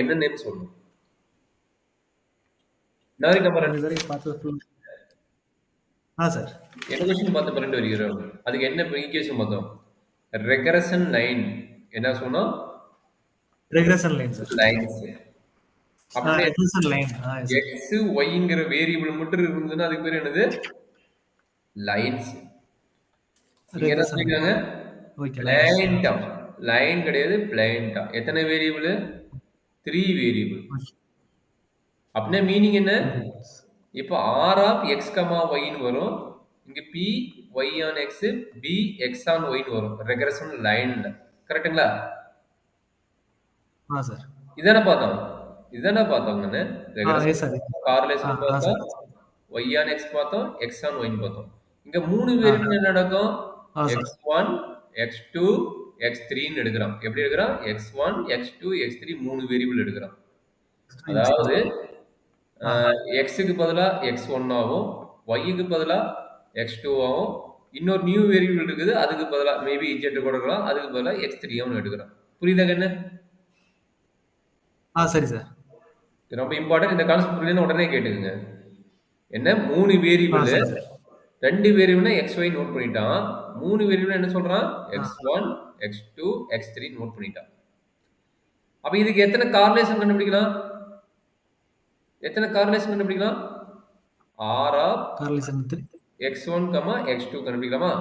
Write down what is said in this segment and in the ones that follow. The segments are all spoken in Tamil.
என்ன நேம் சொல்லணும்? நாளைக்கு நம்ம அது வரை பார்த்தது சார் என்ன கொஸ்டின் பார்த்த பிறண்டு வருகிறோம். அதுக்கு என்ன ஈக்குவேஷன் பார்த்தோம்? ரெகரஷன் லைன் என்ன சொன்னோம்? Regression line sir lines. அப்படியே ரெக்ரெஷன் லைன் எக்ஸ் ஒய்ங்கிற வேரியபிள் மட்டும் இருந்ததுன்னா அதுக்கு பேர் என்னது? லைன்ஸ். இங்க என்ன சொல்லிருக்காங்க? Plane term. லைன் கிடையாது, பிளைன் டேர்ம். எத்தனை வேரியபிள்? 3 வேரியபிள். அப்படின்னா மீனிங் என்ன? இப்போ ஆர் ஆஃப் எக்ஸ் கமா ஒய்ன்னு வரும். இங்க b Y on X, b X on ஒய்ன்னு வரும். ரெகரஷன் லைன்ல. கரெக்ட்டுங்களா? சார் இதானே பார்த்தோம். இதானே பார்த்தோங்கன்னு. ரெகரஷன் கார்லேஷன் பார்த்தோம். ஒய் ஆன் எக்ஸ் பார்த்தோம், எக்ஸ் ஆன் ஒய்ன்னு பார்த்தோம். இங்க 3 வேரியபிள் என்ன நடக்கும்? x1, x2, x3ன்னு எடுக்கிறோம். எப்படி எடுக்கிறோம்? x1, x2, x3 3 வேரியபிள் எடுக்கிறோம். அதாவது எக்ஸுக்கு பதிலா x1 ஆகும், ஒய்க்கு பதிலா x2 ஆகும். இன்னொரு நியூ வேரியபிள் இருக்குது, அதுக்கு பதிலா மேபி z கூட இருக்கலாம், அதுக்கு பதிலா x3 ஆகும் எடுக்கிறோம். புரியுதா என்ன? சரி சார். ரொம்ப இம்பார்ட்டன்ட். இந்த கான்செப்ட் புரியலன்னா உடனே கேட்டுக்குங்க. என்ன 3 வேரியபிள், 2 வேரியபிள்னா xy நோட் பண்ணிட்டான், 3 வேரியபிள் என்ன சொல்றான்? x1, x2, x3 நோட் பண்ணிட்டான். அப்ப இதுக்கு எத்தனை கார்லேஷன் கண்டுபிடிக்கலாம்? எத்தனை கார்லேஷன் கண்டுபிடிக்கலாம்? r of correlation x1, x2 கண்டுபிடிக்கலாமா?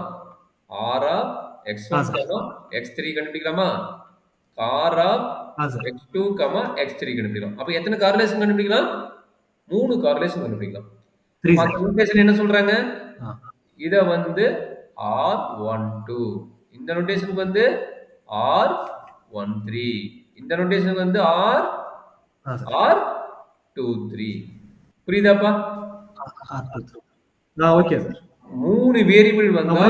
r ஆஃப் x1, x3 கண்டுபிடிக்கலாமா? r ஆஃப் x2, x3 கண்டுபிடிக்கலாம். அப்ப எத்தனை கார்லேஷன் கண்டுபிடிக்கலாம்? 3 கார்லேஷன் கண்டுபிடிக்கலாம். நோட்டேஷன் என்ன சொல்றாங்க? இத வந்து R12, இந்த நோட்டேஷனுக்கு வந்து R13, இந்த நோட்டேஷனுக்கு வந்து R23. புரியுதாப்பா? Okay sir. 3 வேரியபிள் வந்தா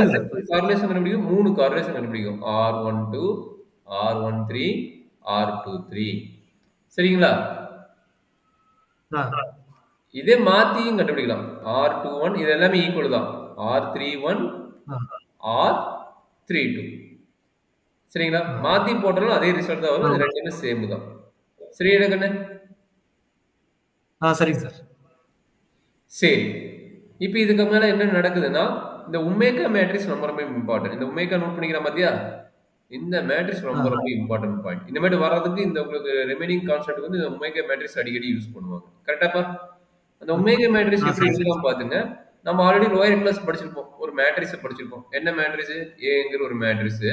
கார்லேஷன் கண்டுபிடிக்கும், 3 கார்லேஷன் கண்டுபிடிக்கும். R12, R13, R23. சரிங்களா? இதே மாத்தியும் கண்டுபிடிக்கலாம். R21 இது எல்லாமே ஈக்குவல் தான். R31, R32. சரிங்களா? மாத்தி போட்டாலும் அதே ரிசல்ட் தான் வரும். இது ரெண்டுமே சேம் தான். சரியா கண்ணு? சரிங்க சார். சரி, இப்போ இதுக்கு மேல என்ன நடக்குதுன்னா, இந்த ஒமேகா மேட்ரிக்ஸ் ரொம்ப ரொம்ப இம்பார்ட்டன்ட். இந்த ஒமேகா நோட் பண்ணிக்கிற மாதிரியா? இந்த மேட்ரிக்ஸ் ரொம்ப ரொம்ப இம்பார்ட்டன்ட் பாயிண்ட். இந்த மாதிரி வர்றதுக்கு இந்த உங்களுக்கு ரிமைனிங் கான்செப்ட் வந்து இந்த ஒமேகா மேட்ரிக்ஸ் அடிக்கடி யூஸ் பண்ணுவாங்க. கரெக்டாப்பா? அந்த ஒமேகா மேட்ரிக்ஸ் எப்படி எழுதலாம் பாத்துங்க. நம்ம ஆல்ரெடி லோயர் கிளாஸ் படிச்சிருப்போம். ஒரு மேட்ரிக்ஸ் படிச்சிருப்போம். என்ன மேட்ரிக்ஸ்? ஏங்கிற ஒரு மேட்ரிக்ஸ்.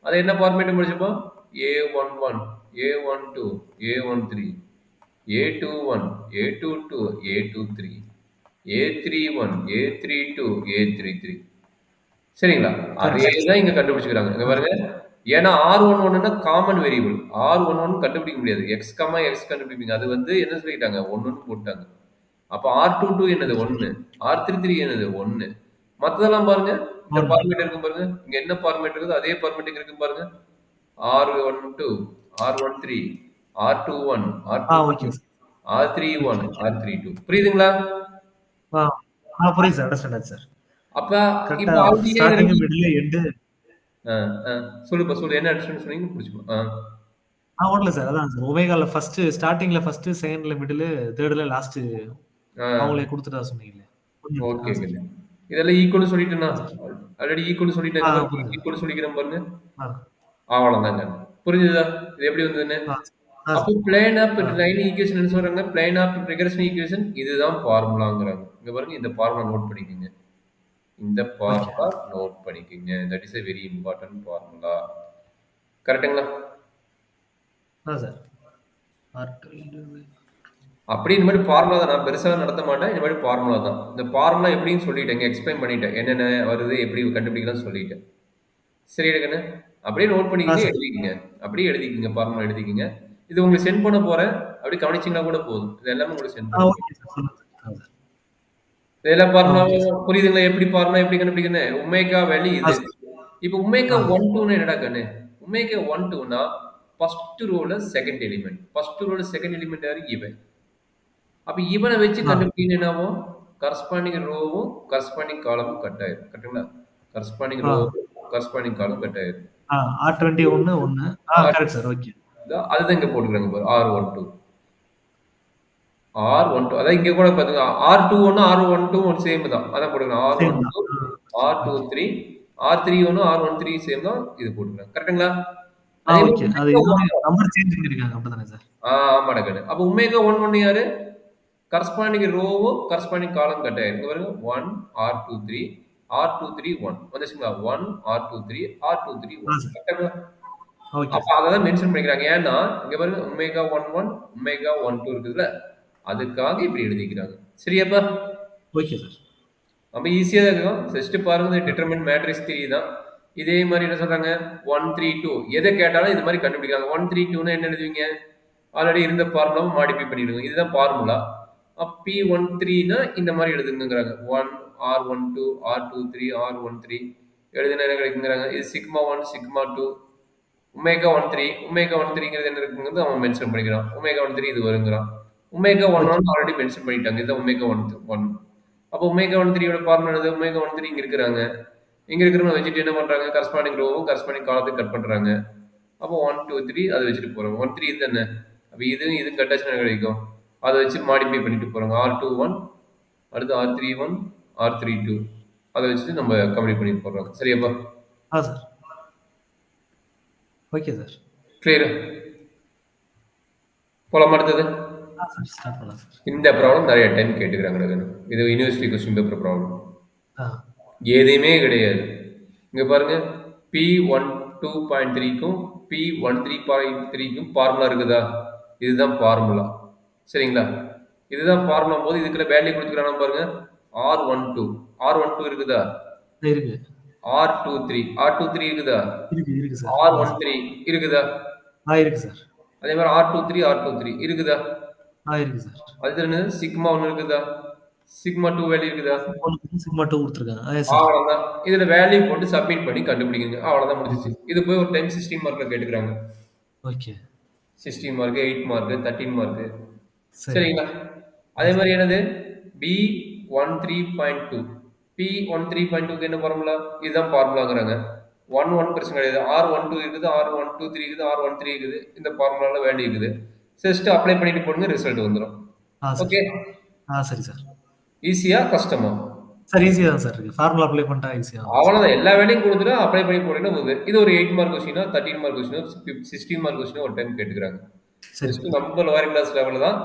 அது என்ன ஃபார்மேட் படிச்சிருப்போம்? A11, A12, A13, A21, A22, A23, A31, A32, A33. சரிங்களா? அதே தான் இங்க கண்டுபிடிச்சுக்கிறாங்க. இங்க பாருங்க. ஏன்னா R11னா காமன் வேரியபிள். R11 கண்டுபிடிக்க முடியாது. x, x கண்டுபிடிப்பீங்க. அது வந்து என்ன சொல்லிட்டாங்க? 1 போட்டாங்க. அப்ப R22 என்னது? 1. R33 என்னது? 1. மத்ததெல்லாம் பாருங்க. இந்த ஃபார்மேட் இருக்கு பாருங்க. இங்க என்ன ஃபார்மேட் இருக்குதோ அதே ஃபார்மேட் இங்க இருக்கு பாருங்க. R12, R13, R21, R22, R31, R32. புரியுதுங்களா? புரியுது சார். Understand sir. அப்ப இப்போ ஸ்டார்டிங் மிடில் எண்ட் சொல்லு என்ன அண்டர்ஸ்டாண்ட் சொன்னீங்க? புடிச்சுமா? ஒண்ணுல சார். அதான் சார். ஒமேகால ஃபர்ஸ்ட் ஸ்டார்டிங்ல ஃபர்ஸ்ட், செகண்ட்ல மிடில், தேர்ட்ல லாஸ்ட் அவங்களே கொடுத்துட்டா சொன்னீங்க. ஓகே. இதெல்லாம் ஈக்குவல் சொல்லிட்டேனா? ஆல்ரெடி ஈக்குவல் சொல்லிட்டேன். ஈக்குவல் சொல்லிக்கிறேன் பாருங்க. அவ்வளவுதாங்க. புரிஞ்சுதா? இது எப்படி வந்ததுன்னு? அப்போ பிளேன் ஆஃப் லைன் ஈக்குவேஷன் என்ன சொல்றாங்க? பிளேன் ஆஃப் ரெகரஷன் ஈக்குவேஷன் இதுதான் ஃபார்முலாங்கறாங்க. இங்க பாருங்க, இந்த ஃபார்முலா நோட் பண்ணிக்கங்க. இந்த ஃபார்முலா நோட் பண்ணிக்கங்க. That is a very important formula. கரெக்ட்டுங்களா? சார். அப்படி இந்த மாதிரி ஃபார்முலா தான். நான் பெருசாக நடத்த மாட்டேன். இந்த மாதிரி ஃபார்முலா தான். இந்த ஃபார்முலா எப்படின்னு சொல்லிட்டேங்க, எக்ஸ்பிளைன் பண்ணிட்டேன். என்னென்ன வருது, எப்படி கண்டுபிடிக்கலாம் சொல்லிட்டேன். சரி எடுக்கண்ணே, அப்படியே நோட் பண்ணிக்கிங்க, எழுதிக்கிங்க. அப்படியே எழுதிக்கிங்க, ஃபார்முலா எழுதிக்கிங்க. இது உங்களுக்கு சென்ட் பண்ண போறேன். அப்படி கவனிச்சிங்கன்னா கூட போதும். இது எல்லாமே உங்களுக்கு சென்ட் பண்ணுறேன். இதெல்லாம் ஃபார்முலா புரியுதுங்களா? எப்படி ஃபார்முலா எப்படி கண்டுபிடிக்கணும்? ஒமேகா வேல்யூ இது. இப்போ ஒமேகா 1-2 என்னடா கண்ணு? ஒமேகா 1-2னா ஃபர்ஸ்ட் ரோல செகண்ட் எலிமெண்ட். ஃபர்ஸ்ட் ரோல செகண்ட் எலிமெண்ட் யாரு? இவன். அப்ப இவனை வச்சு கண்டுபிடிக்கணும். என்னாவும் கரஸ்பாண்டிங் ரோவும் கரஸ்பாண்டிங் காலமும் கட் ஆயிடும். கரெக்ட்டுங்களா? Corresponding row corresponding column cut ஆயிடும். R21 1. Correct sir. ஓகே. அதுதான் இங்க போட்டுக்கிறாங்க பாரு R12 R12 அதான் இங்க கூட பாத்துங்க R21 R12 ஒரு சேம் தான் அதான் போட்டுக்கலாம் சேம் தான். R12 okay. R23 R31 R13 same தான் இது போட்டுக்கலாம் கரெக்ட்டுங்களா ஆ அதே ஓகே. அது மாதிரி இன்னொரு நம்பர் சேஞ்ச் பண்ணிருக்காங்க. அப்படிதானே சார்? ஆமாடா கண்ணு அப்ப ஒமேகா 11 யாரு கரஸ்பாண்டிங் ரோவும் கரஸ்பாண்டிங் காலம் கட் ஆயிருக்கு பாருங்க 1 R23 R23 1 வந்துச்சுங்களா 1 R23 R23 ஆ 1 சார். கரெக்ட்டுங்களா ஓகே அப்ப சார். அததான் மென்ஷன் பண்ணிக்கிறாங்க ஏன்னா இங்க பாருங்க ஒமேகா 11 ஒமேகா 12 இருக்குதுல்ல அதுக்காக இப்படி எழுதிக்கிறாங்க சரியாப்பா ஓகே சார். ரொம்ப ஈஸியா தான் இருக்கும் ஜஸ்ட் பாருங்க டிட்டர்மின் மேட்ரிக்ஸ் த்ரீ தான் இதே மாதிரி என்ன சொல்றாங்க 132 எதை கேட்டாலும் இது மாதிரி கண்டுபிடிக்கிறாங்க 132 என்ன எழுதுவீங்க ஆல்ரெடி இருந்த ஃபார்முலாவை மாடிஃபை பண்ணிடுங்க இதுதான் ஃபார்முலா P13னா இந்த மாதிரி எழுதுங்கிறாங்க 1 R12 R23 R13 எழுதுனா என்ன கிடைக்குங்கிறாங்க இது சிக்மா 1 சிக்மா 2 ஒமேகா 13 ஒமேகா 13ங்கிறது என்ன இருக்குங்கிறது அவன் மென்ஷன் பண்ணிக்கிறான் ஒமேகா 13 இது வருங்கிறான் ஒமேகா 11 ஆல்ரெடி மென்ஷன் பண்ணிட்டாங்க இதுதான் ஒமேகா 1 அப்போ ஒமேகா 13யோட ஃபார்முலா என்னது ஒமேகா 13 இங்க இருக்கிறாங்க இங்க இருக்கிறவங்க வச்சுட்டு என்ன பண்றாங்க கரஸ்பாண்டிங் ரோவும் கரஸ்பாண்டிங் காலத்தையும் கட் பண்றாங்க அப்போ 1 2 3 அதை வச்சுட்டு போறோம் 1 3 இது தானே அப்போ இது கட்டாச்சுன்னா கிடைக்கும் அதை வச்சு மாடிஃபை பண்ணிட்டு போறாங்க R21 அடுத்து R31 R32 அதை வச்சுட்டு நம்ம கம்ப்ளீட் பண்ணி போடுறோம் சரியாப்பா ஆ சார். Okay sir. கிளியர் போலாம் அடுத்தது ஆ சார். ஸ்டார்ட் பண்ணலாம் சார். இந்த ப்ராப்ளம் நிறைய டைம் கேட்டுக்கிறாங்க இது யூனிவர்சிட்டி கொஸ்டின் பேப்பர் ப்ராப்ளம் ஆ எதுவுமே கிடையாது இங்க பாருங்க P12.3க்கும் P13.3க்கும் ஃபார்முலா இருக்குதா இதுதான் ஃபார்முலா சரிங்களா இதுதான் ஃபார்முலா போது இதுக்குள்ள வேல்யூ கொடுத்துக்கிறாங்க பாருங்க R12 இருக்குதா இருக்கு. R23 இருக்குதா இருக்கு சார். R13 இருக்குதா இருக்கு சார். அதே மாதிரி R23 இருக்குதா இருக்கு சார். அது என்னது சிக்மா 1 இருக்குதா சிக்மா 2 வேல்யூ இருக்குதா சிக்மா 2 கொடுத்துருக்காங்க. சார். அவ்வளவுதான் இதுல வேல்யூ போட்டு சப்மிட் பண்ணி கண்டுபிடிங்க அவ்வளவுதான் முடிஞ்சிச்சு இது போய் ஒரு டைம் 16 மார்க்ல கேட்டுக்கிறாங்க ஓகே 16 மார்க் 8 மார்க் 13 மார்க் சரி. சரிங்களா அதே மாதிரி என்னது B13.2 P13.2க்கு என்ன ஃபார்முலா இதுதான் ஃபார்முலாங்கிறாங்க 1 பிரச்சனை கிடையாது R12 இருக்குது R123 இருக்குது R13 இருக்குது இந்த ஃபார்முலால வேல்யூ இருக்குது ஜஸ்ட் அப்ளை பண்ணிட்டு போடுங்க ரிசல்ட் வந்துடும் ஓகே சரி சார். ஈஸியா கஷ்டமா சார் ஈஸியா தான் சார் இருக்கு. ஃபார்முலா அப்ளை பண்ணிட்டா ஈஸியா. அவ்வளவுதான் எல்லா வேலையும் கொடுத்துட்டு அப்ளை பண்ணி போட்டீங்கன்னா போகுது இது ஒரு 8 மார்க் கொஸ்டினா 13 மார்க் கொஸ்டினா 16 மார்க் கொஸ்டினா ஒரு டைம் கேட்டுக்கிறாங்க சரி நம்ம லோயர் கிளாஸ் லெவல்ல தான்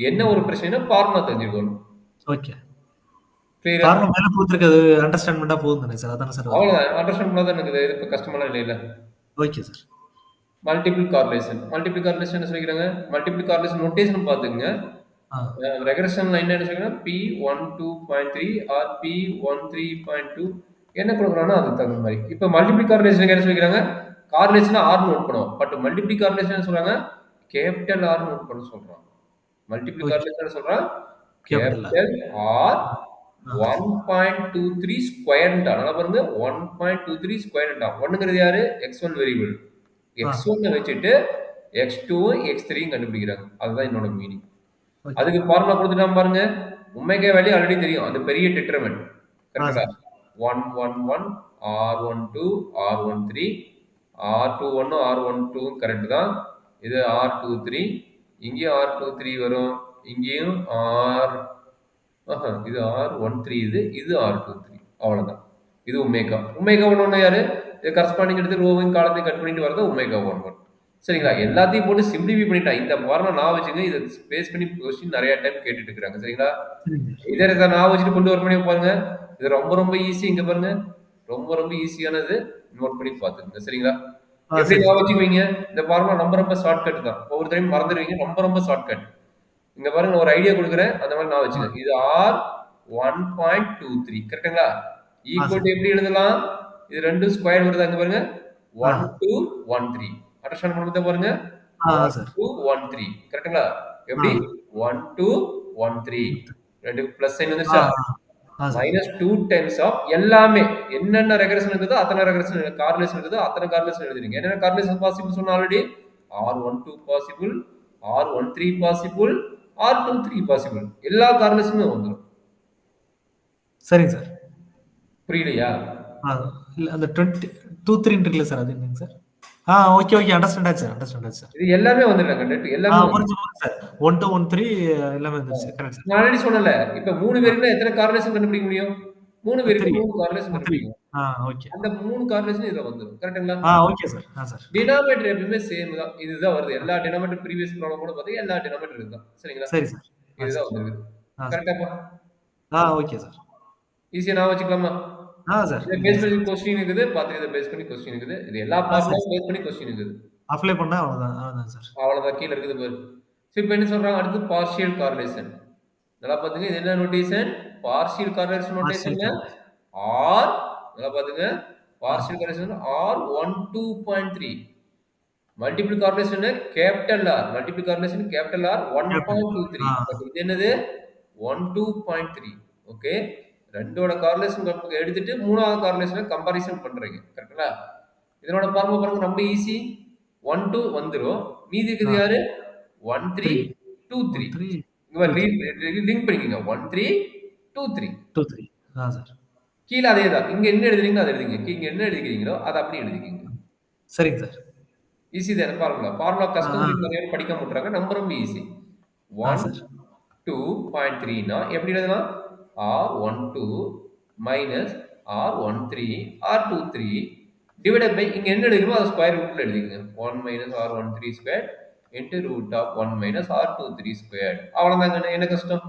என்ன ஒரு பிரச்சனைனா ஃபார்முலா தெரிஞ்சுக்கணும் ஓகே கிளியரா ஃபார்முலா மேல கொடுத்திருக்கிறது அண்டர்ஸ்டாண்ட் பண்ணா போதும் தானே சார் அதானே சார் அவ்வளவுதான் அண்டர்ஸ்டாண்ட் பண்ணா தான் இருக்குது இது இப்ப கஷ்டமான இல்ல ஓகே சார் மல்டிபிள் கார்லேஷன் என்ன சொல்லிக்கிறாங்க மல்டிபிள் கார்லேஷன் நோட்டேஷன் பாத்துங்க ரெக்ரெஷன்ல என்ன சொல்லிக்கிறாங்க P12.3 ஆர் P13.2 என்ன கொடுக்குறாங்கன்னா அதுக்கு தகுந்த மாதிரி இப்போ மல்டிபிள் கார்லேஷன் என்ன சொல்லிக்கிறாங்க கார்லேஷன் ஆர் நோட் பண்ணுவோம் பட் மல்டிபிள் கார்லேஷன் சொல்றாங்க கேபிட்டல் ஆர் நோட் பண்ண சொல்றாங்க மல்டிபிள் கார்லேஷன் சொல்றாங்க கேபிட்டல் ஆர் 1.23 ஸ்கொயர்டா நல்லா பாருங்க 1.23 ஸ்கொயர்டா ஒண்ணுங்கிறது யாரு x1 வேரியபிள் x1 வச்சுட்டு x2 x3 கண்டுபிடிக்கிறாங்க அதுதான் என்னோட மீனிங் அதுக்கு ஃபார்முலா கொடுத்துட்டாம பாருங்க ஒமேகா வேல்யூ ஆல்ரெடி தெரியும் அது பெரிய டிட்டர்மினன்ட் கரெக்ட்டா 111 R12 R13 R21 R12 correct தான் இது R23 இங்கேயும் R23 வரும் இங்கேயும் இது R13 இது R23 அவ்வளவுதான் இது ஒமேகா 11 யாரு இது கரஸ்பாண்டிங் எடுத்து ரோவின் காலத்தை கட் பண்ணிட்டு வரது ஒமேகா 11 சரிங்களா எல்லாத்தையும் போட்டு சிம்பிளிஃபை பண்ணிட்டா இந்த ஃபார்முலா நான் வச்சுங்க இதை ஸ்பேஸ் பண்ணி கொஸ்டின் நிறைய டைம் கேட்டுட்டு இருக்காங்க சரிங்களா இதை நான் வச்சுட்டு கொண்டு வர முடியும் பாருங்க இது ரொம்ப ஈஸி இங்க பாருங்க ரொம்ப ஈஸியானது நோட் பண்ணி பாத்துக்கங்க சரிங்களா எப்படி நான் வச்சுக்குவீங்க இந்த ஃபார்முலா ரொம்ப ஷார்ட்கட் தான் ஒவ்வொரு டைம் மறந்துடுவீங்க ரொம்ப ஷார்ட்கட் இங்க பாருங்க ஒரு ஐடியா கொடுக்குறேன் அந்த மாதிரி நான் வச்சுக்கேன் இது R1.23 கரெக்ட்டுங்களா ஈக்குவல் டு எப்படி எழுதலாம் இது ரெண்டு ஸ்கொயர் வருது அங்க பாருங்க 1213 அண்டர்ஸ்டாண்ட் பண்ணுங்க பாருங்க 1213 கரெக்ட்டுங்களா எப்படி 1213 ரெண்டு பிளஸ் சைன் வந்துருச்சா -2 டைம்ஸ் ஆஃப் எல்லாமே என்னென்ன ரெகரேஷன் இருக்குதோ அத்தனை ரெகரேஷன் கார்லேஷன் இருக்குதோ அத்தனை கார்லேஷன் எழுதுறீங்க என்னென்ன கார்லேஷன் பாசிபிள் சொன்ன already R12 possible R13 possible R23 possible எல்லா கார்லேஷனுமே வந்துடும் சரிங்க சார் புரியலையா இல்ல அந்த 23 இருக்குல்ல சார் அது என்னங்க சார் ஓகே, ஓகே. அண்டர்ஸ்டாண்ட் ஆச்சு சார். அண்டர்ஸ்டாண்ட் ஆச்சு சார். இது எல்லாமே வந்துட்டாங்க. எல்லாமே புரிஞ்சு போகுது சார். 1, 2, 1, 3 எல்லாமே வந்துருச்சு. Correct sir. நான் ஆல்ரெடி சொன்னேன்ல. இப்ப 3 ஆ. பேருக்குன்னா எத்தனை கார்லேஷன் கண்டுபிடிக்க முடியும்? 3 பேருக்கு 3. 3 கார்லேஷன் 3. கண்டுபிடிக்கும். ஓகே. அந்த 3 கார்லேஷன் இதுல வந்துரும். கரெக்ட்டுங்களா? Okay sir. சார். டினாமினேட்டர் எப்பவுமே சேம் தான். இதுதான் வருது. எல்லா டினாமினேட்டர் ப்ரீவியஸ் ப்ராப்ளம் கூட பாத்தீங்கன்னா, எல்லா டினாமினேட்டர் இதுதான். சரிங்களா? சரி சார். இதுதான் சார். வந்திருக்குது. சார். கரெக்ட்டாப்பா? Okay sir. ஈஸியா ஞாபகம் வச்சுக்கலாமா? சார். இத பேஸ் பண்ணி கொஸ்டின் இருக்குது. பாத்து இத பேஸ் பண்ணி கொஸ்டின் இருக்குது. இது எல்லா ஃபார்முலாவும் பேஸ் பண்ணி கொஸ்டின் இருக்குது. அப்ளை பண்ணா அவ்வளவுதான். அவ்வளவுதான் சார். அவ்வளவுதான். கீழ இருக்குது பாரு. சரி இப்ப என்ன சொல்றாங்க? அடுத்து பார்ஷியல் கார்லேஷன். நல்லா பாத்துங்க. இது என்ன நோட்டேஷன்? பார்ஷியல் கார்லேஷன் நோட்டேஷன்ல ஆர் நல்லா பாத்துங்க. Partial correlation R 1 2.3. Multiple correlation capital R. Multiple correlation capital R 1.23. But இது என்னது? 1 2.3. ஓகே. ரெண்டோட கார்லேஷன் எடுத்துட்டு மூணாவது கார்லேஷனை கம்பாரிசன் பண்றீங்க. கரெக்ட்டா? இதனோட ஃபார்முலா பாருங்க ரொம்ப ஈஸி. 1 2 வந்துரும். மீதி இருக்குது யாரு? 1 3 2 3. இங்க லிங்க் பண்ணிக்கங்க. 1 3 2 3. 2 3. சார். கீழ அதேதான். இங்க என்ன எழுதுறீங்களோ அத எழுதிங்க. இங்க என்ன எழுதிக்கிறீங்களோ அத அப்படியே எழுதிக்கங்க. சரிங்க சார். ஈஸி தானே ஃபார்முலா. ஃபார்முலா கஷ்டம் நிறைய பேர் படிக்காம விட்டுறாங்க. நம்ம ரொம்ப ஈஸி. 1 2.3 னா எப்படி எழுதலாம்? R12 minus R13 R23 divided by இங்க என்ன எழுதுறோமோ அது ஸ்கொயர் ரூட்ல எழுதிக்கங்க. 1 minus R13 square into root of 1 minus R23 square. அவ்வளவுதாங்க. என்ன கஷ்டம்?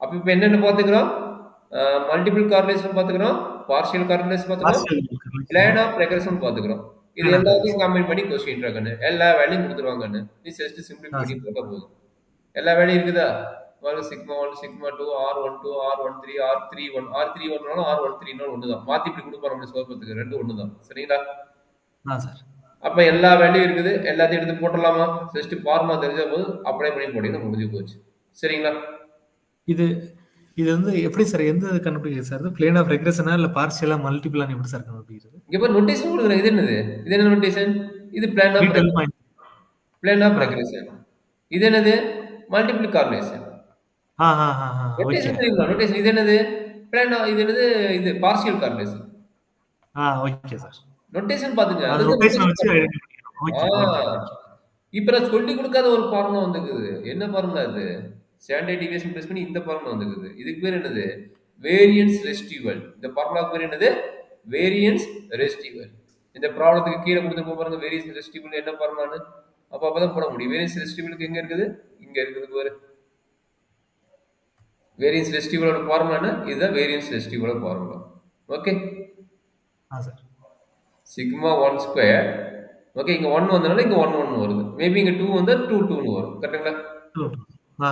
அப்ப இப்ப என்னென்ன பாத்துக்கிறோம்? மல்டிபிள் கார்லேஷன் பாத்துக்கிறோம். பார்ஷியல் கார்லேஷன் பாத்துக்கிறோம். பிளான் ஆஃப் ரெகரேஷன் பாத்துக்கிறோம். இது எல்லாத்தையும் கம்பைன் பண்ணி கொஸ்டின் கண்ணு. எல்லா வேலையும் கொடுத்துருவாங்கன்னு. நீ ஜஸ்ட் சிம்பிளிஃபை பண்ணி போட்டா போதும். எல்லா வேலையும் இருக்குதா? Sigma 1 sigma 2 R12 R13 R31 R31னாலும் R13னாலும் ஒண்ணுதான். மாத்தி இப்படி கொடுப்பாங்க நம்ம சோதத்துக்கு. ரெண்டு ஒண்ணுதான். சரிங்களா? சார். அப்ப எல்லா வேலையும் இருக்குது. எல்லாத்தையும் எடுத்து போட்டுடலாமா? ஜஸ்ட் ஃபார்முலா தெரிஞ்சா போது அப்ளை பண்ணி போட்டீங்கன்னா முடிஞ்சு போச்சு. சரிங்களா? இது இது வந்து எப்படி சார் எந்த கண்டுபிடிக்கிறது சார்? பிளேன் ஆஃப் ரெக்ரெஷனா இல்ல பார்ஷியலா மல்டிபிளான்னு எப்படி சார் கண்டுபிடிக்கிறது? இங்க பாரு நோட்டேஷன் கொடுக்குறேன். இது என்னது? இது என்ன நோட்டேஷன்? இது பிளான் ஆஃப் ரெக்ரெஷன். இது என்னது? Multiple correlation. நோட்டேஷன் தெரியுமா? நோட்டேஷன் இது என்னது? பிளான் இது என்னது? இது partial correlation. Okay sir. Notation பாத்துங்க. அது நோட்டேஷன் வச்சு இப்ப நான் சொல்லி கொடுக்காத ஒரு ஃபார்முலா வந்துக்குது. என்ன ஃபார்முலா இது? ஸ்டாண்டர்ட் டிவியேஷன் பேஸ் பண்ணி இந்த ஃபார்முலா வந்துக்குது. இதுக்கு பேர் என்னது? Variance residual. இந்த ஃபார்முலாக்கு பேர் என்னது? Variance residual. இந்த ப்ராப்ளத்துக்கு கீழே கொடுத்துருப்போம் பாருங்க. வேரியன்ஸ் ரெசிடுவல் என்ன ஃபார்முலான்னு. அப்பதான் போட முடியும். வேரியன்ஸ் ரெசிடுவலுக்கு எங்க இருக்குது? இங்க இருக்குது பாரு. வேரியன்ஸ் ரெசிடுவலோட ஃபார்முலா என்ன? இதுதான் வேரியன்ஸ் ரெசிடுவலோட formula. Okay. Sir. Sigma 1 square. Okay. இங்க 1 வந்தனால இங்க 1 1 வருது. மேபி இங்க 2 வந்தா 2 2 வரும். கரெக்ட்டுங்களா?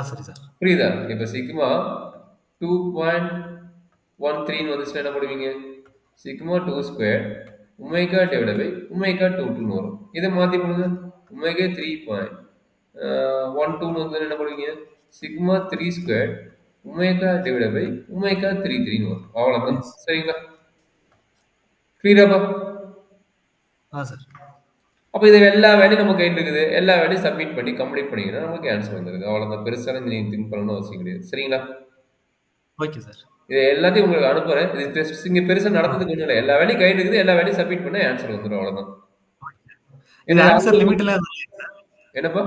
சரி சார். புரியுதா? இப்ப சிக்மா 2.13 வந்துச்சுன்னா என்ன பண்ணுவீங்க? Sigma 2 square omega divided by omega 22 வரும். இதை மாத்தி பண்ணுங்க. ஒமேகா 3.12 வந்து என்ன பண்ணுவீங்க? Sigma 3 square omega divided by omega 33 வரும். அவ்வளவுதான். சரிங்களா? கிளியராப்பா? சார். அப்ப இது எல்லா வேலையும் நம்ம கையில் இருக்குது. எல்லா வேலையும் சப்மிட் பண்ணி கம்ப்ளீட் பண்ணிங்கன்னா நமக்கு ஆன்சர் வந்துருது. அவ்வளவுதான். பெருசான நீங்க திங்க் பண்ணணும்னு அவசியம் கிடையாது. சரிங்களா? Okay sir. இது எல்லாத்தையும் உங்களுக்கு அனுப்புறேன். இது இங்க பெருசா நடந்ததுக்கு ஒண்ணும் இல்லை. எல்லா வேலையும் கையில் இருக்குது. எல்லா வேலையும் சப்மிட் பண்ண ஆன்சர் வந்துடும். அவ்வளவுதான். இந்த ஆன்சர் லிமிட்ல என்னப்பா?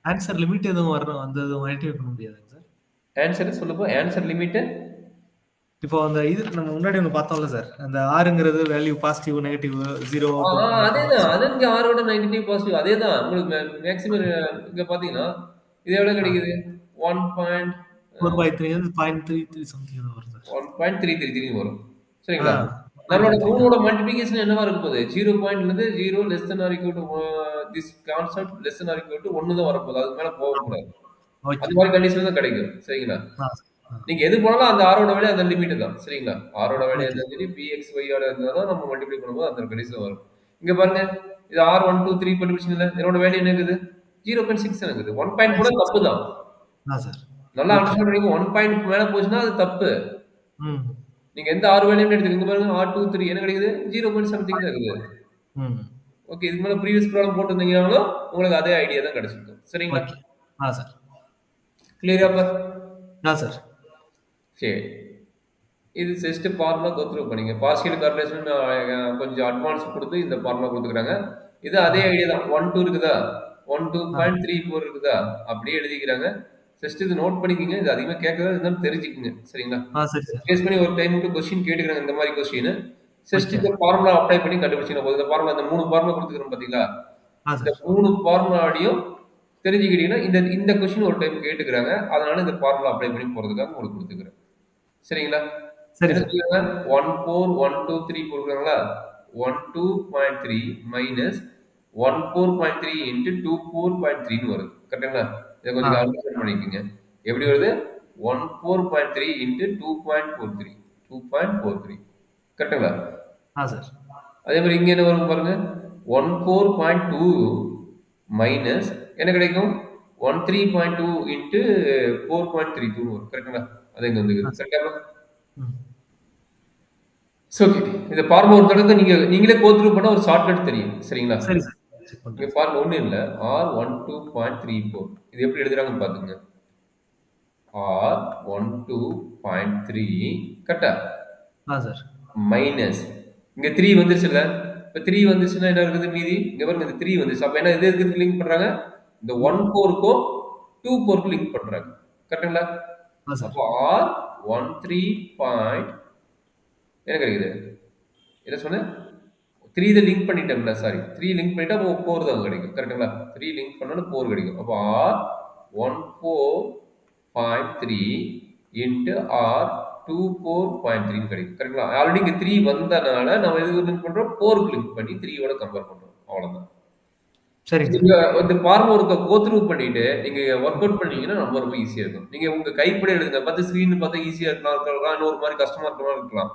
ஆன்சர் லிமிட் எதுவும் வரணும் அந்த எதுவும் ஐடென்டிஃபை பண்ண முடியாதுங்க சார்? ஆன்சர் சொல்லுப்பா. ஆன்சர் லிமிட் இப்போ அந்த இது நம்ம முன்னாடி ஒன்று பார்த்தோம்ல சார். அந்த ஆறுங்கிறது வேல்யூ பாசிட்டிவ் நெகட்டிவ் 0 அதேதான். அது இங்க ஆரோட நெகட்டிவ் பாசிட்டிவ் அதேதான். உங்களுக்கு மேக்ஸிமம் இங்க பாத்தீங்கன்னா இது எவ்வளவு கிடைக்குது? 1.3 சம்திங் வருது. 1.333 வரும். சரிங்களா? நம்மளோட ரூலோட மல்டிப்ளிகேஷன் என்னவா இருக்கும் போது 0 பாயிண்ட்ல 0 less than or equal to this constant less than or equal to 1 தான் வரப்போகுது. அதுக்கு மேல போக கூடாது. அந்த மாதிரி கண்டிஷன் தான் கிடைக்கும். சரிங்களா? நீங்க எது போனாலும் அந்த ஆரோட வேலை அந்த லிமிட் தான். சரிங்களா? ஆரோட வேலை இருந்தாலும் சரி px y ஆட இருந்தாலும் நம்ம மல்டிப்ளை பண்ணும்போது அந்த கண்டிஷன் வரும். இங்க பாருங்க. இது R123 கண்டுபிடிச்சீங்கல. இதோட வேல்யூ என்ன இருக்குது? 0.6 இருக்குது. 1 பாயிண்ட் கூட தப்பு தான். சார். நல்லா அண்டர்ஸ்டாண்ட் பண்ணீங்க. 1 பாயிண்ட் மேல போச்சுனா அது தப்பு. நீங்க எந்த ஆறு வேல்யூன்னு எடுத்துக்கங்க பாருங்க. R23 என்ன கிடைக்குது? 0. something தான் இருக்குது. ஓகே. இதுக்கு மேல ப்ரீவியஸ் ப்ராப்ளம் போட்டுருந்தீங்கனாலும் உங்களுக்கு அதே ஐடியா தான் கிடைச்சிருக்கும். சரிங்களா? சார். கிளியராப்பா? சார். சரி. இது ஜஸ்ட் ஃபார்முலா கோ த்ரூ பண்ணீங்க. பார்ஷியல் கார்லேஷன் கொஞ்சம் அட்வான்ஸ் குடுத்து இந்த ஃபார்முலா குடுத்துக்கிறாங்க. இது ஆ, அதே ஐடியா தான். 1, 2 இருக்குதா? 1, ஆ, 2.34 இருக்குதா? அப்படியே எழுதிக்கிறாங்க. ஜஸ்ட் இது நோட் பண்ணிக்கங்க. இது அதிகமா கேட்கறதா இருந்தாலும் தெரிஞ்சுக்கங்க. சரிங்களா? சரி சார். பேஸ் பண்ணி ஒரு டைம் மட்டும் கொஸ்டின் கேட்டுக்கிறாங்க இந்த மாதிரி கொஸ்டின். Just okay. இந்த ஃபார்முலா அப்ளை பண்ணி கண்டுபிடிச்சீங்கன்னா போதும். இந்த ஃபார்முலா இந்த 3 ஃபார்முலா குடுத்துக்கிறோம் பாத்தீங்களா? இந்த சார். 3 ஃபார்முலாவையும் தெரிஞ்சுக்கிட்டீங்கன்னா, இந்த இந்த கொஸ்டின் ஒரு டைம் கேட்டுக்கிறாங்க. அதனால இந்த ஃபார்முலா அப்ளை பண்ணி போறதுக்காக உங்களுக்கு குடுத்துக்கிறேன். சரிங்களா? சரி என்ன சார். சொல்லிருக்காங்க? 14, 1, 2, 3 போட்டுருக்காங்களா? 12.3 மைனஸ் 14.3 இன்ட்டு 24.3ன்னு வருது. கரெக்ட்டுங்களா? இத ஆ, கொஞ்சம் அண்டர்ஸ்டாண்ட் பண்ணிக்கங்க. எப்படி வருது? 14.3 இன்ட்டு 2.43. 2.43. கரெக்ட்டுங்களா? சார். அதே மாதிரி இங்க என்ன வரும் பாருங்க. 14.2 மைனஸ் என்ன கிடைக்கும்? 13.2 இன்ட்டு 4.32 வரும். கரெக்ட்டுங்களா? அது இங்க வந்துருக்குது. சார். கரெக்ட்டா? ம். ஓகே. இந்த ஃபார்முலா ஒரு தடவை நீங்களே கோ த்ரூ பண்ணா ஒரு ஷார்ட்கட் தெரியும். சரிங்களா? சரி சார். செக் இங்க பண்றேன். பாருங்க ஒண்ணும் இல்ல. R12.34 இது எப்படி எழுதுறாங்கன்னு பாத்துங்க. R12.3 கரெக்ட்டா? சார். மைனஸ் இங்க 3 வந்துருச்சுல்ல. இப்ப 3 வந்துருச்சுன்னா என்ன இருக்குது மீதி? இங்க பாருங்க இந்த 3 வந்துருச்சு. அப்ப என்ன இது எதுக்கு லிங்க் பண்றாங்க? இந்த 1 4க்கும் 2 4க்கும் லிங்க் பண்றாங்க. கரெக்ட்டுங்களா? சார். அப்போ R13 பாயிண்ட் என்ன கிடைக்குது? என்ன சொன்னேன்? 3 இத லிங்க் பண்ணிட்டோம்ல. சாரி. 3 லிங்க் பண்ணிட்டா அப்போ 4 தான் கிடைக்கும். கரெக்ட்டுங்களா? 3 லிங்க் பண்ணோம்னா 4 கிடைக்கும். அப்போ R14.3 இன்டு R24.3 கிடைக்கும். கரெக்ட்டுங்களா? ஆல்ரெடி இங்க 3 வந்தனால நம்ம எதுக்கு லிங்க் பண்றோம்? 4க்கு லிங்க் பண்ணி 3 யோட கம்பேர் பண்றோம். அவ்வளவுதான். சரிங்க சார். நீங்க இந்த ஃபார்முலா ஒருக்க கோ த்ரூ பண்ணிட்டு நீங்க ஒர்க் அவுட் பண்ணீங்கன்னா ரொம்ப ரொம்ப ஈஸியா இருக்கும். நீங்க உங்க கைப்பட எழுதுங்க. பார்த்து ஸ்கிரீன் பார்த்தா ஈஸியா இருக்கலாம். இன்னொரு மாதிரி கஷ்டமா இருக்கலாம்.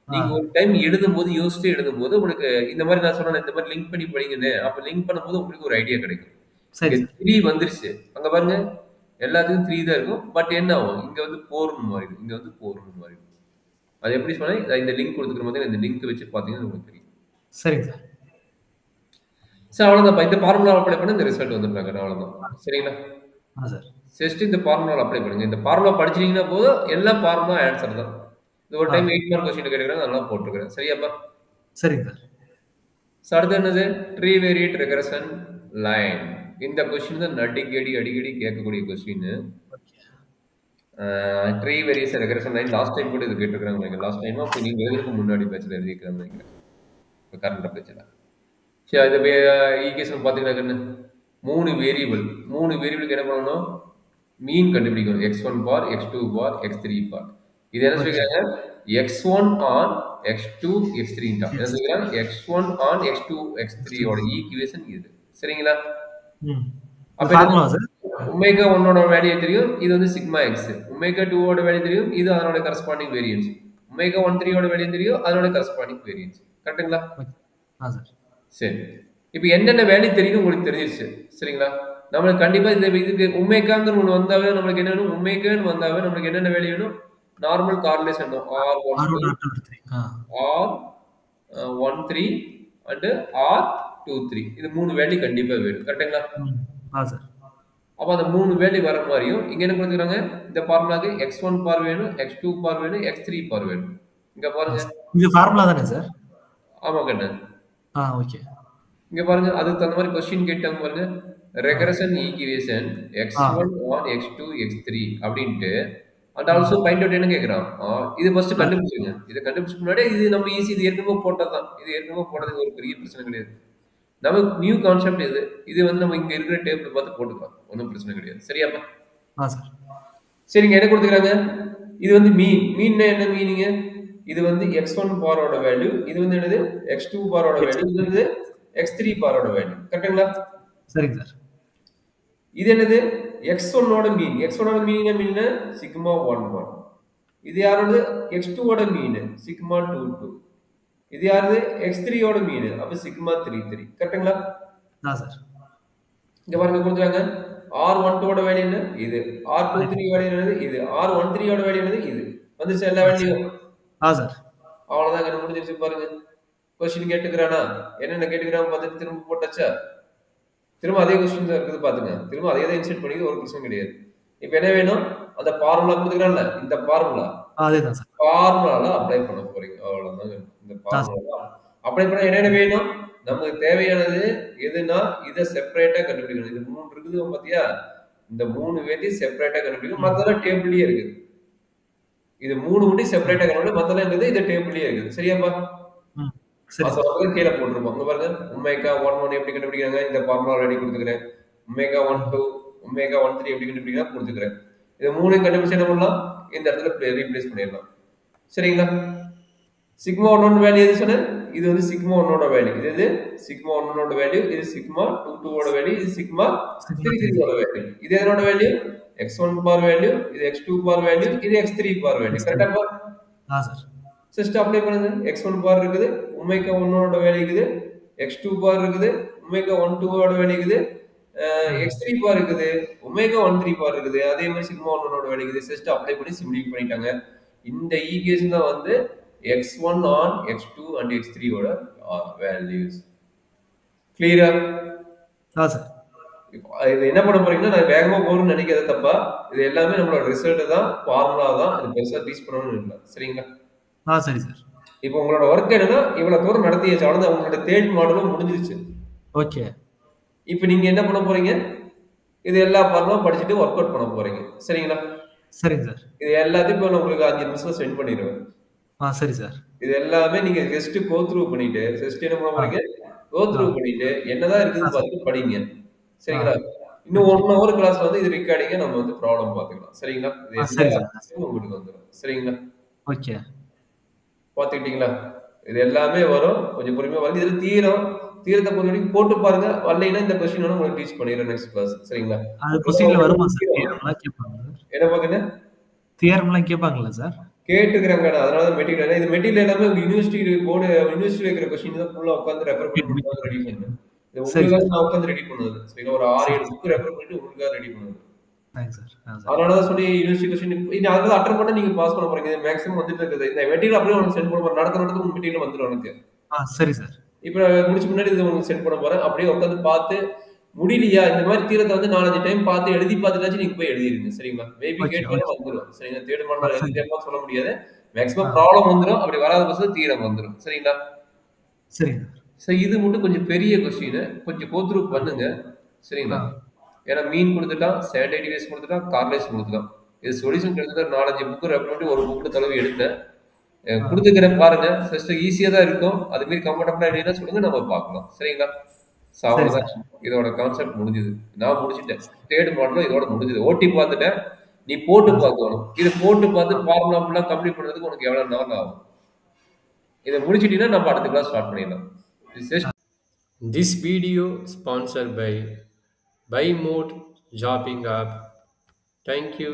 ஆ, நீங்க ஒரு டைம் எழுதும்போது யோசிச்சு எழுதும்போது உங்களுக்கு இந்த மாதிரி நான் சொன்னேன் இந்த மாதிரி லிங்க் பண்ணி படிங்கன்னு. அப்ப லிங்க் பண்ணும்போது உங்களுக்கு ஒரு ஐடியா கிடைக்கும். இங்க சரி சார். 3 வந்துருச்சு. அங்க பாருங்க எல்லாத்துக்கும் 3 தான் இருக்கும். பட் என்ன ஆகும்? இங்க வந்து 4ன்னு மாறிடும். இங்க வந்து 4ன்னு மாறிடும். அது எப்படி சொன்னேன்? இந்த லிங்க் கொடுத்துக்கிற மாதிரி இந்த லிங்க் வச்சு பார்த்தீங்கன்னா உங்களுக்கு தெரியும். சரிங்க சார். சார் அவ்வளோதான்ப்பா. இந்த ஃபார்முலா அப்ளை பண்ண இந்த ரிசல்ட் வந்துருக்காங்க. அவ்வளோதான். சரிங்களா? சார். ஜஸ்ட் இந்த ஃபார்முலா அப்ளை பண்ணுங்க. இந்த ஃபார்முலா படிச்சிட்டீங்கன்னா போதும். எல்லா ஃபார்முலா ஆன்சர் தான். இது ஒரு ஆ, டைம் 8 மார்க் கொஸ்டின் கேட்கறாங்க. அதனால போட்டுருக்கேன். சரியாப்பா? சரிங்க சார். ஸோ அடுத்து என்னது? Tree வேரியேட் regression line. இந்த கொஸ்டின் தான் அடிக்கடி கேட்கக்கூடிய question. Okay. Tree variation regression line last time கூட இது கேட்டிருக்காங்க நினைக்கிறேன். லாஸ்ட் டைமா அப்போ நீங்க எழுதுறதுக்கு முன்னாடி பேட்ச்ல எழுதியிருக்கிறாங்க நினைக்கிறேன். இப்போ கரண்ட் பேட்ச்ல. சரி அது ஈக்குவேஷன் பார்த்தீங்கன்னா 3 வேரியபிள் 3 வேரியபிளுக்கு என்ன பண்ணணும்? மீன் கண்டுபிடிக்கணும். x1 பார், x2 பார், x3 பார். இது என்ன ஓகே. சொல்லிருக்காங்க? x1 ஆன் x2 x3 என்ன எஸ். சொல்லிருக்காங்க? x1 ஆன் x2 x3 ஓட ஈக்குவேஷன் இது. சரிங்களா? ம். இது அப்ப என்ன ஃபார்முலா சார்? ஒமேகா 1 ஓட வேல்யூ தெரியும். இது வந்து சிக்மா x. ஒமேகா 2 ஓட வேல்யூ தெரியும். இது அதனோட கரஸ்பாண்டிங் வேரியன்ஸ். ஒமேகா 13 ஓட வேல்யூ தெரியும். அதனோட கரஸ்பாண்டிங் வேரியன்ஸ். கரெக்ட்டுங்களா? ஓகே. சார். சரி. இப்ப என்னென்ன வேல்யூ தெரியும் உங்களுக்கு தெரிஞ்சிருச்சு. சரிங்களா? நம்மளுக்கு கண்டிப்பா இந்த இதுக்கு ஒமேகாங்கிற ஒண்ணு வந்தாவே நம்மளுக்கு என்ன வேணும்? ஒமேகான்னு வந்தாவே நம்மளுக்கு என்னென்ன வேல்யூ வேணும்? நார்மல் கார்லேஷன் வேணும். R12, R1 R2 R3. R13 and R23. இது 3 வேல்யூ கண்டிப்பா வேணும். கரெக்ட்டுங்களா? ம். சார். அப்ப அந்த 3 வேல்யூ வர மாதிரியும் இங்க என்ன கொடுத்துருக்காங்க? இந்த ஃபார்முலாக்கு x1 பார் வேணும், x2 பார் வேணும், x3 பார் வேணும். இங்க பாருங்க. இது ஃபார்முலா தானே சார்? ஆமா கண்ணு. ஓகே. இங்க பாருங்க அதுக்கு தகுந்த மாதிரி கொஸ்டின் கேட்டாங்க பாருங்க. Regression equation x1 on x2 x3 அப்படின்ட்டு அண்ட் ஆல்சோ ஃபைண்ட் அவுட் என்ன கேக்குறான்? இது ஃபர்ஸ்ட் கண்டுபிடிச்சுங்க. இத கண்டுபிடிச்ச முன்னாடி இது நம்ம ஈஸி இது ஏற்கனவே போட்டதுதான். இது ஏற்கனவே போட்டது ஒரு பெரிய பிரச்சனை கிடையாது. நமக்கு நியூ கான்செப்ட் இது. இது வந்து நம்ம இங்க இருக்கிற டேபிள் பார்த்து போட்டுக்கலாம். ஒன்றும் பிரச்சனை கிடையாது. சரியாப்பா? சார். சரிங்க என்ன கொடுத்துக்கிறாங்க? இது வந்து மீன். மீன்னா என்ன மீனிங்க? இது வந்து x1 பாரோட வேல்யூ. இது வந்து என்னது? x2 பாரோட value. இது வந்து x3 பாரோட வேல்யூ. கரெக்ட்டுங்களா? சரிங்க சார். இது என்னது? x1 ஓட மீன். x1 ஓட மீன் என்ன? சிக்மா 11. இது யாரோட? x2 ஓட மீன். சிக்மா 22. இது யாரு? x3 ஓட மீன். அப்ப சிக்மா 33. கரெக்ட்டுங்களா? சார். இங்க பாருங்க கொடுத்துறாங்க. R12 ஓட வேல்யூ என்ன? இது. R23 வேல்யூ என்னது? இது. R13 ஓட வேல்யூ என்னது? இது. வந்துருச்சு எல்லா வேல்யூவும். சார். அவ்வளவுதான் கண்ணு முடிஞ்சிருச்சு பாருங்க. கொஸ்டின் கேட்டுக்கிறானா? என்னென்ன கேட்டுக்கிறான் பார்த்துட்டு திரும்ப போட்டாச்சா? திரும்ப அதே கொஸ்டின் தான் இருக்குது பாத்துங்க. திரும்ப அதே தான் இன்சர்ட் பண்ணி ஒரு பிரச்சனை கிடையாது. இப்போ என்ன வேணும்? அந்த ஃபார்முலா கொடுத்துக்கிறான்ல இந்த ஃபார்முலா அதேதான் சார். ஃபார்முலால அப்ளை பண்ண போறீங்க. அவ்வளவுதாங்க. இந்த ஆ சார். ஃபார்முலால அப்ளை பண்ணா என்னென்ன வேணும்? நமக்கு தேவையானது எதுன்னா, இத செப்பரேட்டா கண்டுபிடிக்கணும். இது 3 இருக்குது பாத்தியா? இந்த 3 வேலையும் செப்பரேட்டா கண்டுபிடிக்கணும். ம். மத்ததெல்லாம் டேபிள்லயே இருக்குது. இது 3 மட்டும் செப்பரேட்டா கண்டுபிடி, மத்ததெல்லாம் இருக்குது இது டேபிள்லயே இருக்குது. சரியாப்பா? ம். சரி மத்த சார். வந்து கீழ போட்டுருப்போம். இங்க பாருங்க. ஒமேகா 1 எப்படி கண்டுபிடிக்கிறாங்க? இந்த ஃபார்முலா ஆல்ரெடி குடுத்துக்கிறேன். ஒமேகா 1 ம். 2 ஒமேகா 1 3 எப்படி கண்டுபிடிக்கலாம் குடுத்துக்கிறேன். இது 3 கண்டுபிடிச்சு என்ன பண்ணலாம்? இந்த இடத்துல ரீப்ளேஸ் பண்ணிடலாம். சரிங்களா? சிக்மா 1 வேல்யூ எது சொன்னேன்? இது வந்து சிக்மா 1 வேல்யூ. இது எது? Sigma 1 value. இது சிக்மா 2 ஓட வேல்யூ. இது சிக்மா 3 ஓட வேல்யூ. இது எதனோட வேல்யூ? x1 பார் வேல்யூ. இது x2 பார் வேல்யூ. இது x3 பார் வேல்யூ. கரெக்ட்டா பா? சார். சிஸ்டம் அப்ளை பண்ணுங்க. x1 பார் இருக்குது. ஒமேகா 1 ஓட வேல்யூ இருக்குது. x2 பார் இருக்குது. ஒமேகா 1 2 ஓட வேல்யூ இருக்குது. x3 பார் இருக்குது. ஒமேகா 1 3 பார் இருக்குது. அதே மாதிரி சிக்மா 1 ஓட வேல்யூ இருக்குது. சிஸ்டம் அப்ளை பண்ணி சிம்ப்ளிஃபை பண்ணிட்டாங்க. இந்த ஈக்குவேஷன் தான் வந்து x1 on x2 and x3 ஓட வேல்யூஸ். கிளியரா? சார். இது என்ன பண்ண போறீங்கன்னா, நான் வேகமா போகணும்னு நினைக்கிறது தப்பா. இது எல்லாமே நம்மளோட ரிசல்ட் தான், ஃபார்முலா தான். இது பெருசா டீச் பண்ணணும்னு இல்ல. சரிங்களா? சரி சார். இப்போ உங்களோட ஒர்க் என்னன்னா, இவ்வளவு தூரம் நடத்தியாச்சு. அவ்வளவுதான், உங்களோட தேர்ட் மாடலும் முடிஞ்சிருச்சு. ஓகே. இப்போ நீங்க என்ன பண்ண போறீங்க? இது எல்லா ஃபார்முலா படிச்சுட்டு ஒர்க் அவுட் பண்ண போறீங்க. சரிங்களா? சரிங்க சார். இது எல்லாத்தையும் இப்போ நான் உங்களுக்கு 5 நிமிஷத்துல சென்ட் பண்ணிடுவேன். சரி சார். இது எல்லாமே நீங்க ஜஸ்ட் கோ த்ரூ பண்ணிட்டு, ஜஸ்ட் என்ன பண்ண போறீங்க? கோ த்ரூ பண்ணிட்டு என்னதான் இருக்குதுன்னு பார்த்து படிங்க. சரிங்களா? இன்னும் 1 ஹவர் கிளாஸ்ல வந்து இது ரெக்கார்டிங்க நம்ம வந்து ப்ராப்ளம் பார்த்துக்கலாம். சரிங்களா? இது சரி எல்லா சார். உங்களுக்கு வந்துரும். சரிங்களா? ஓகே. பார்த்துக்கிட்டீங்களா? இது எல்லாமே வரும். கொஞ்சம் பொறுமையா பாருங்க. இதுல தீரத்த பொறுத்தவரைக்கும் போட்டு பாருங்க. வரலைன்னா இந்த கொஸ்டின் வந்து உங்களுக்கு டீச் பண்ணிடுறேன் நெக்ஸ்ட் கிளாஸ். சரிங்களா? அது கொஸ்டின்ல வருமா சார்? தியரம்லாம் கேட்பாங்களா? என்ன பாக்குங்க? தியரம்லாம் கேட்பாங்களா சார்? கேட்டுக்கிறாங்க. அதனால தான் மெட்டீரியல் இது மெட்டீரியல் எல்லாமே உங்க யூனிவர்சிட்டி போர்டு யூனிவர்சிட்டில இருக்கிற கொஸ்டின் தான் ஃபுல்லா உட்கார்ந்து ரெஃபர் பண்ணி உட்கார்ந்து ரெடி பண்ணுவேன். இது உங்களுக்காக நான் உட்கார்ந்து ரெடி பண்ணது. சரிங்களா? ஒரு 6 7 புக் ரெஃபர் பண்ணிட்டு உங்களுக்காக ரெடி பண்ணுவேன். Thanks sir. அதனால தான் சொல்லி யூனிவர்சிட்டி கொஸ்டின் இது அதனால அட்டெண்ட் பண்ணா நீங்க பாஸ் பண்ண போறீங்க. இது மேக்ஸிமம் வந்துட்டு இருக்குது. இந்த மெட்டீரியல் அப்படியே உங்களுக்கு சென்ட் பண்ண போறேன். நடத்துறதுக்கு உங்க மெட்டீரியல் வந்துரும் எனக்கு. சரி சார். இப்போ முடிச்ச முன்னாடி இது உங்களுக்கு சென்ட் பண்ண போறேன். அப்படியே உட்கார்ந்து பார்த்து முடியலையா இந்த மாதிரி தீரத்தை வந்து 4 5 டைம் பார்த்து எழுதி பார்த்துட்டாச்சு நீங்க போய் எழுதிருங்க. சரிங்களா? மேபி கேட்டாலும் வந்துரும். சரிங்களா? தேர்ட் மாடல் எந்த டைம்லாம் சொல்ல முடியாது. மேக்ஸிமம் ப்ராப்ளம் வந்துரும். அப்படி வராத பட்சத்துல தீரம் வந்துரும். சரிங்களா? சரிங்க. சோ இது மட்டும் கொஞ்சம் பெரிய கொஸ்டின். கொஞ்சம் கோ த்ரூ பண்ணுங்க. சரிங்களா? ஏன்னா மீன் கொடுத்துட்டான், ஸ்டாண்டர்ட் டிவியேஷன் கொடுத்துட்டான், கார்லேஷன் கொடுத்துட்டான். இது சொல்யூஷன் கிட்டத்தட்ட 4 5 புக் ரெஃபர் பண்ணி ஒரு புக் தடவை எடுத்தேன். கொடுத்துக்கிறேன் பாருங்க. ஜஸ்ட் ஈஸியா தான் இருக்கும். அது மாதிரி கம்ஃபர்டபுளா இல்லைன்னா சொல்லுங்க, நம்ம பார்க்கலாம். சரிங்களா? சோ அவ்வளவுதான். இதோட கான்செப்ட் முடிஞ்சது. நான் முடிச்சிட்டேன். தேர்ட் மாடலும் இதோட முடிஞ்சது. ஓட்டி பார்த்துட்டேன். நீ போட்டு பார்க்கணும். இது போட்டு பார்த்து ஃபார்முலா ஃபுல்லா கம்ப்ளீட் பண்றதுக்கு உனக்கு எவ்வளவு நாள் ஆகும்? இதை முடிச்சிட்டீங்கன்னா நம்ம அடுத்த கிளாஸ் ஸ்டார்ட் பண்ணிடலாம். This video sponsored by Buy Mode Shopping app. Thank you.